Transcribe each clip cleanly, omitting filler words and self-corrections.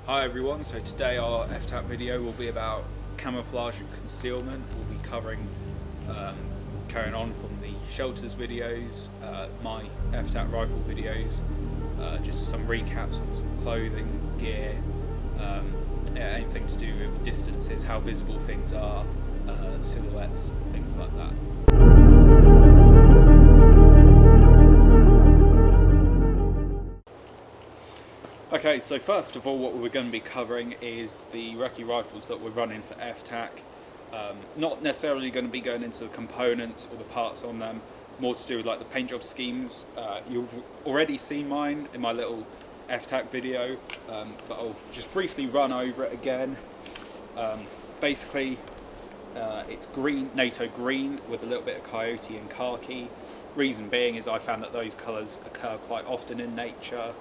Hi everyone, so today our F.T.A.C video will be about camouflage and concealment. We'll be covering, carrying on from the shelters videos, my F.T.A.C rifle videos, just some recaps on some clothing, gear, anything to do with distances, how visible things are, silhouettes, things like that. Okay, so first of all what we're going to be covering is the recce rifles that we're running for F.T.A.C. Not necessarily going to be going into the components or the parts on them, more to do with like the paint job schemes. You've already seen mine in my little F.T.A.C video, but I'll just briefly run over it again. Basically, it's green, NATO green with a little bit of coyote and khaki. Reason being is I found that those colours occur quite often in nature.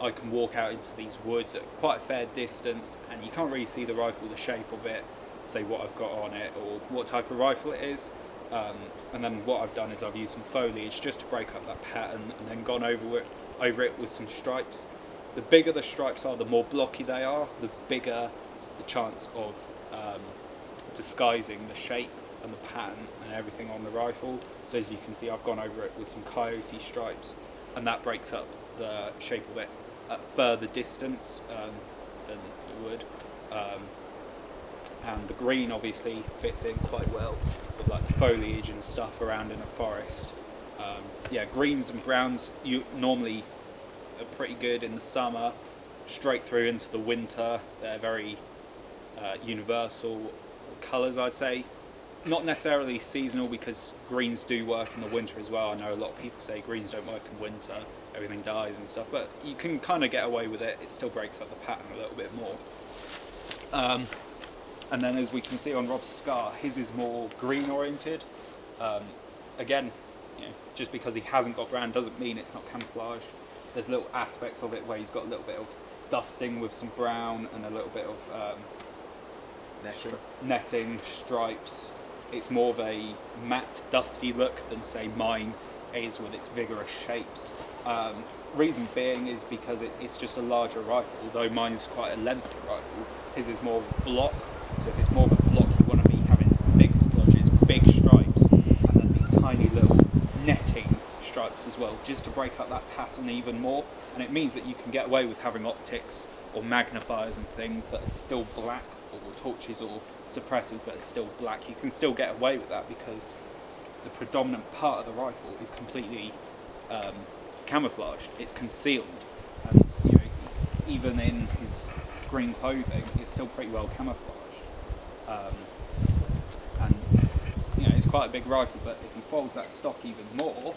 I can walk out into these woods at quite a fair distance and you can't really see the rifle, the shape of it, say what I've got on it or what type of rifle it is. And then what I've done is I've used some foliage just to break up that pattern and then gone over it with some stripes. The bigger the stripes are, the more blocky they are, the bigger the chance of disguising the shape and the pattern and everything on the rifle. So as you can see, I've gone over it with some coyote stripes and that breaks up the shape of it at further distance than you would, and the green obviously fits in quite well with like foliage and stuff around in a forest. Yeah, greens and browns you normally are pretty good in the summer, straight through into the winter. They're very universal colours, I'd say. Not necessarily seasonal because greens do work in the winter as well. I know a lot of people say greens don't work in winter, everything dies and stuff, but you can kind of get away with it. It still breaks up the pattern a little bit more. And then as we can see on Rob's scar, his is more green oriented. Again, you know, just because he hasn't got brown doesn't mean it's not camouflaged. There's little aspects of it where he's got a little bit of dusting with some brown and a little bit of netting, stripes. It's more of a matte, dusty look than say mine is with its vigorous shapes. Reason being is because it's just a larger rifle, although mine's quite a lengthy rifle. His is more of a block, so if it's more of a block you want to be having big splodges, big stripes, and then these tiny little netting stripes as well, just to break up that pattern even more. And it means that you can get away with having optics or magnifiers and things that are still black, or torches or suppressors that are still black. You can still get away with that because the predominant part of the rifle is completely camouflaged. It's concealed, and you know, even in his green clothing, it's still pretty well camouflaged. And you know, it's quite a big rifle, but if he folds that stock even more,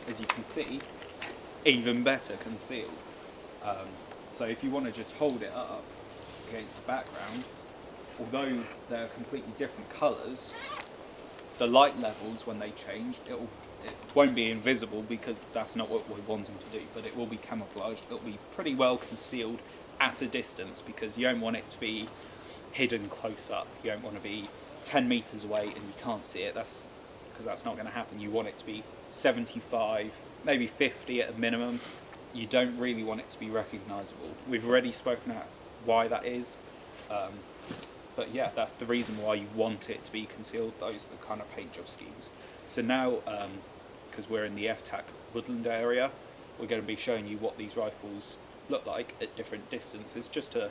as you can see, even better concealed. So if you want to just hold it up against the background, although they're completely different colours, the light levels, when they change, it won't be invisible because that's not what we're wanting to do, but it will be camouflaged. It'll be pretty well concealed at a distance because you don't want it to be hidden close up. You don't want to be 10 metres away and you can't see it, because that's not going to happen. You want it to be 75, maybe 50 at a minimum. You don't really want it to be recognisable. We've already spoken about why that is. But yeah, that's the reason why you want it to be concealed. Those are the kind of paint job schemes. So now, because we're in the F.T.A.C woodland area, we're going to be showing you what these rifles look like at different distances, just to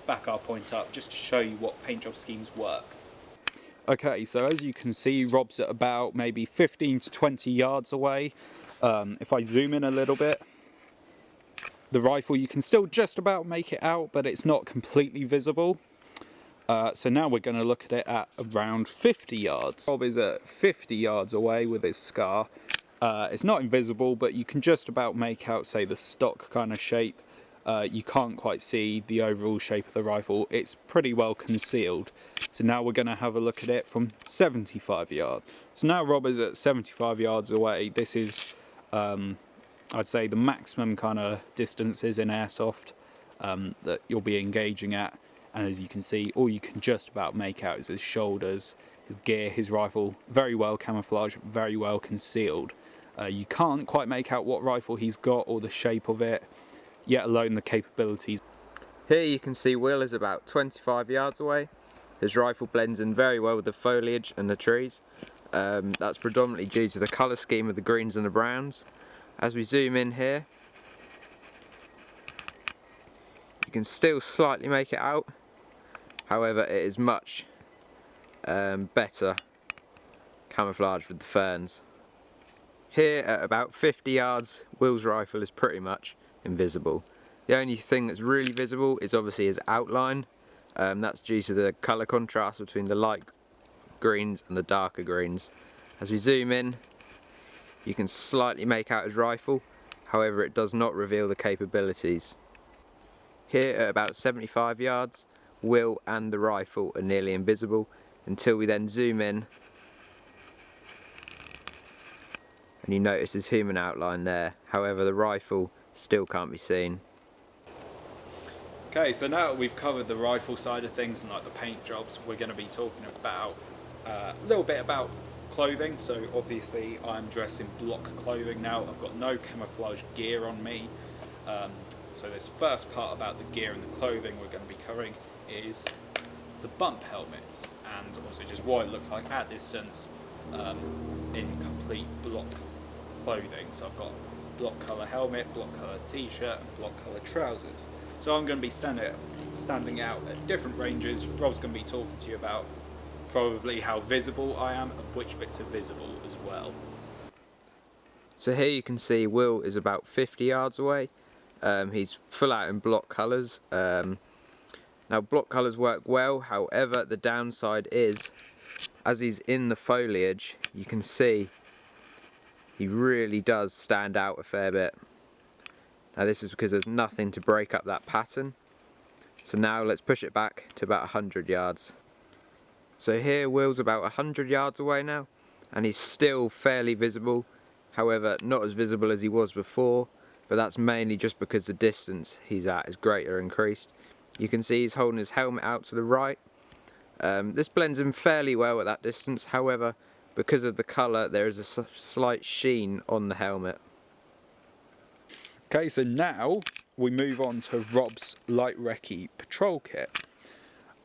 back our point up, just to show you what paint job schemes work. Okay, so as you can see, Rob's at about maybe 15 to 20 yards away. If I zoom in a little bit, the rifle, you can still just about make it out, but it's not completely visible. So now we're going to look at it at around 50 yards. Rob is at 50 yards away with his scar. It's not invisible, but you can just about make out, say, the stock kind of shape. You can't quite see the overall shape of the rifle. It's pretty well concealed. So now we're going to have a look at it from 75 yards. So now Rob is at 75 yards away. This is, I'd say, the maximum kind of distances in airsoft that you'll be engaging at. And as you can see, all you can just about make out is his shoulders, his gear, his rifle, very well camouflaged, very well concealed. You can't quite make out what rifle he's got or the shape of it, yet alone the capabilities. Here you can see Will is about 25 yards away. His rifle blends in very well with the foliage and the trees. That's predominantly due to the colour scheme of the greens and the browns. As we zoom in here, you can still slightly make it out. However, it is much better camouflage with the ferns. Here at about 50 yards, Will's rifle is pretty much invisible. The only thing that's really visible is obviously his outline. That's due to the colour contrast between the light greens and the darker greens. As we zoom in, you can slightly make out his rifle, however it does not reveal the capabilities. Here at about 75 yards, Will and the rifle are nearly invisible until we then zoom in and you notice his human outline there. However, the rifle still can't be seen. Okay, so now that we've covered the rifle side of things and like the paint jobs, we're going to be talking about a little bit about clothing. So obviously I'm dressed in block clothing now. I've got no camouflage gear on me. So this first part about the gear and the clothing we're going to be covering is the bump helmets, and also just what it looks like at distance in complete block clothing. So I've got block colour helmet, block colour t-shirt and block colour trousers. So I'm going to be standing out at different ranges. Rob's going to be talking to you about probably how visible I am and which bits are visible as well. So here you can see Will is about 50 yards away. He's full out in block colours. Now block colours work well, however the downside is, as he's in the foliage, you can see he really does stand out a fair bit. Now this is because there's nothing to break up that pattern. So now let's push it back to about 100 yards. So here Will's about 100 yards away now, and he's still fairly visible. However, not as visible as he was before, but that's mainly just because the distance he's at is greater increased. You can see he's holding his helmet out to the right. This blends in fairly well at that distance, however, because of the colour there is a slight sheen on the helmet. Okay, so now we move on to Rob's light recce patrol kit.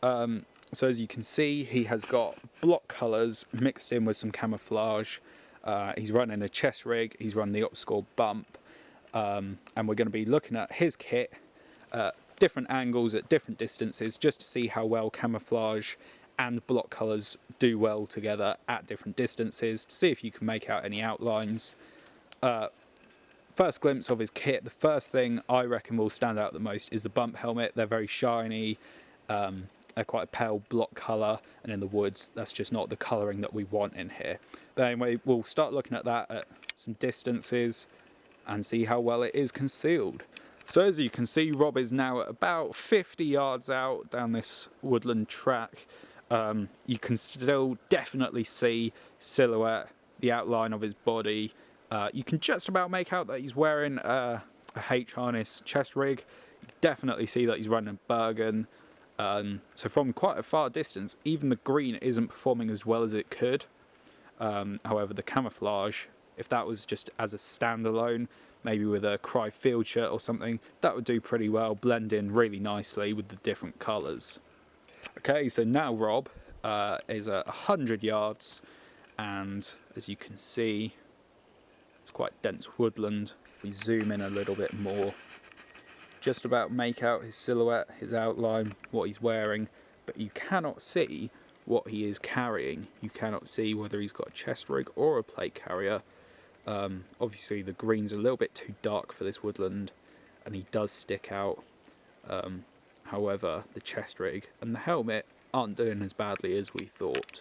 So as you can see, he has got block colours mixed in with some camouflage. He's running a chest rig, he's run the opscore bump, and we're going to be looking at his kit at different angles at different distances just to see how well camouflage and block colours do well together at different distances, to see if you can make out any outlines. First glimpse of his kit, the first thing I reckon will stand out the most is the bump helmet. They're very shiny, they're quite a pale block colour, and in the woods that's just not the colouring that we want in here. But anyway, we'll start looking at that at some distances and see how well it is concealed. So as you can see, Rob is now at about 50 yards out down this woodland track. You can still definitely see silhouette, the outline of his body. You can just about make out that he's wearing a H-harness chest rig. You definitely see that he's running a Bergen. So from quite a far distance, even the green isn't performing as well as it could. However, the camouflage, if that was just as a standalone, maybe with a Cry field shirt or something, that would do pretty well, blend in really nicely with the different colours. Okay, so now Rob is at 100 yards, and as you can see, it's quite dense woodland. If we zoom in a little bit more, just about make out his silhouette, his outline, what he's wearing, but you cannot see what he is carrying. You cannot see whether he's got a chest rig or a plate carrier. Obviously the green's a little bit too dark for this woodland and he does stick out. However, the chest rig and the helmet aren't doing as badly as we thought.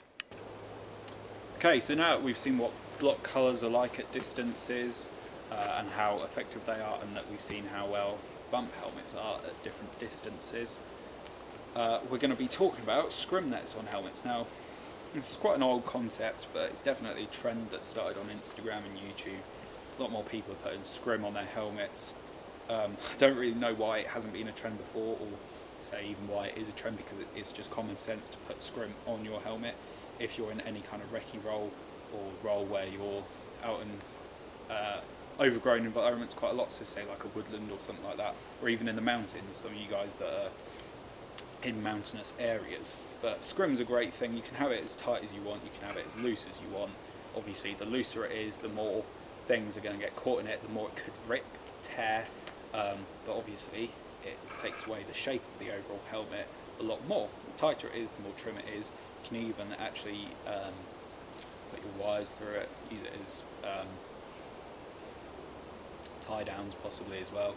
Okay, so now we've seen what block colours are like at distances and how effective they are, and that we've seen how well bump helmets are at different distances. We're going to be talking about scrim nets on helmets. Now, this is quite an old concept, but it's definitely a trend that started on Instagram and YouTube. A lot more people are putting scrim on their helmets. I don't really know why it hasn't been a trend before, or say even why it is a trend, because it's just common sense to put scrim on your helmet if you're in any kind of recce role or role where you're out and overgrown environments quite a lot, so say like a woodland or something like that, or even in the mountains, some of you guys that are in mountainous areas. But scrim's a great thing. You can have it as tight as you want, you can have it as loose as you want. Obviously the looser it is, the more things are going to get caught in it, the more it could rip, tear, but obviously it takes away the shape of the overall helmet a lot more. The tighter it is, the more trim it is. You can even actually put your wires through it, use it as tie downs possibly as well.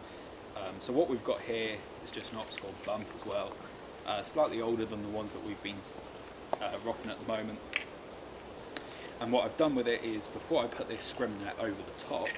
So what we've got here is just an obstacle bump as well, slightly older than the ones that we've been rocking at the moment. And what I've done with it is, before I put this scrim net over the top,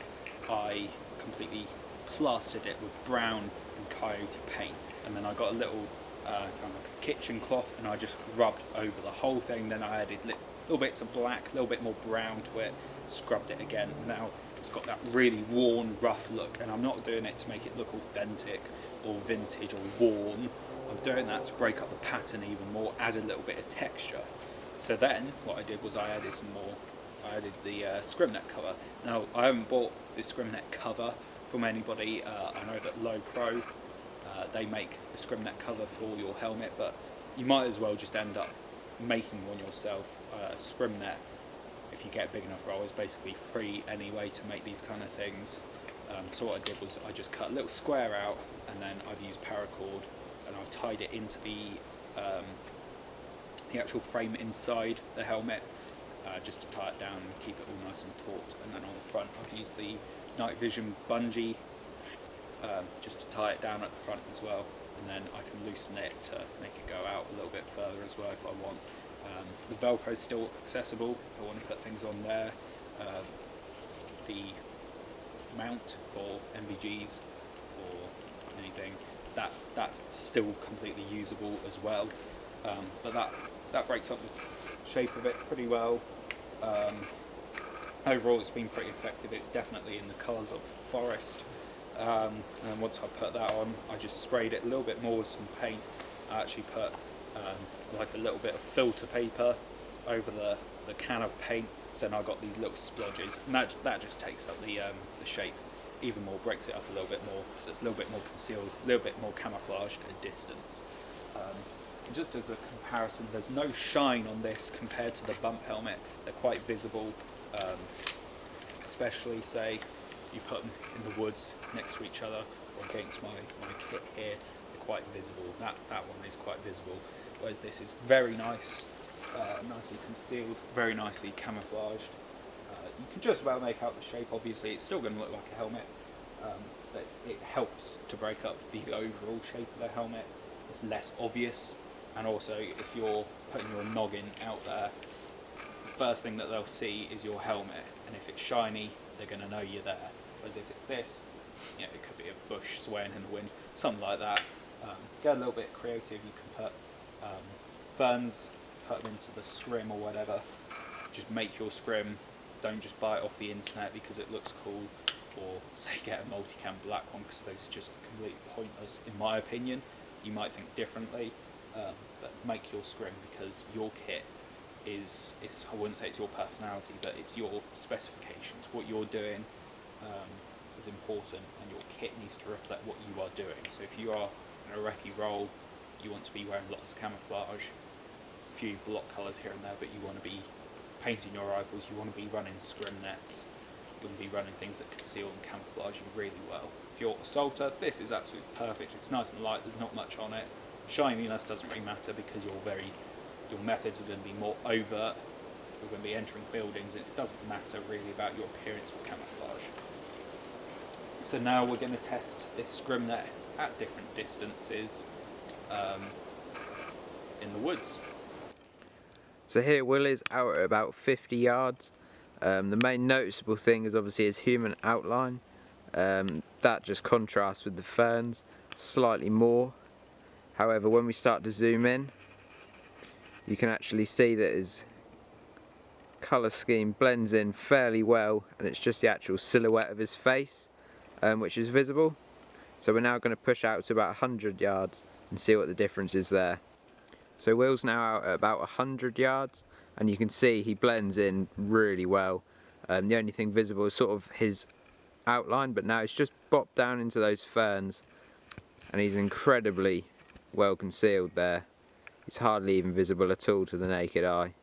I completely plastered it with brown and coyote paint, and then I got a little kind of like a kitchen cloth, and I just rubbed over the whole thing. Then I added little bits of black, a little bit more brown to it, scrubbed it again. Now it's got that really worn, rough look, and I'm not doing it to make it look authentic or vintage or worn. I'm doing that to break up the pattern even more, add a little bit of texture. So then what I did was I added the scrim net cover. Now I haven't bought this scrim net cover from anybody. I know that Low Pro, they make a scrim net cover for your helmet, but you might as well just end up making one yourself. Scrim net, if you get a big enough roll, is basically free anyway to make these kind of things. So what I did was I just cut a little square out, and then I've used paracord and I've tied it into the actual frame inside the helmet, just to tie it down and keep it all nice and taut. And then on the front I've used the night vision bungee just to tie it down at the front as well, and then I can loosen it to make it go out a little bit further as well if I want. The Velcro is still accessible if I want to put things on there. The mount for MVGs or anything, that's still completely usable as well, but that breaks up the shape of it pretty well. Overall it's been pretty effective. It's definitely in the colours of forest, and once I put that on, I just sprayed it a little bit more with some paint. I actually put like a little bit of filter paper over the can of paint, so then I got these little splodges, and that just takes up the shape even more, breaks it up a little bit more, so it's a little bit more concealed, a little bit more camouflaged at a distance. Just as a comparison, there's no shine on this compared to the bump helmet. They're quite visible, especially say you put them in the woods next to each other or against my kit here. They're quite visible. That one is quite visible, whereas this is very nice, nicely concealed, very nicely camouflaged. You can just about make out the shape. Obviously it's still going to look like a helmet, but it helps to break up the overall shape of the helmet. It's less obvious, and also if you're putting your noggin out there, the first thing that they'll see is your helmet, and if it's shiny they're going to know you're there. Whereas if it's this, you know, it could be a bush swaying in the wind, something like that. Get a little bit creative. You can put ferns, put them into the scrim or whatever. Just make your scrim. Don't just buy it off the internet because it looks cool, or say get a multicam black one, because those are just completely pointless in my opinion. You might think differently, but make your scrim, because your kit is, I wouldn't say it's your personality, but it's your specifications. What you're doing is important, and your kit needs to reflect what you are doing. So if you are in a recce role, you want to be wearing lots of camouflage, a few block colours here and there, but you want to be painting your rifles, you want to be running scrim nets, you want to be running things that conceal and camouflage you really well. If you're assaulter, this is absolutely perfect. It's nice and light, there's not much on it. Shininess doesn't really matter because your methods are going to be more overt. You're going to be entering buildings. It doesn't matter really about your appearance with camouflage. So now we're going to test this scrim net at different distances in the woods. So here Will is out at about 50 yards. The main noticeable thing is obviously his human outline. That just contrasts with the ferns slightly more. However, when we start to zoom in, you can actually see that his colour scheme blends in fairly well, and it's just the actual silhouette of his face which is visible. So we're now going to push out to about 100 yards and see what the difference is there. So Will's now out at about 100 yards, and you can see he blends in really well. The only thing visible is sort of his outline, but now it's just bopped down into those ferns and he's incredibly well concealed there. He's hardly even visible at all to the naked eye.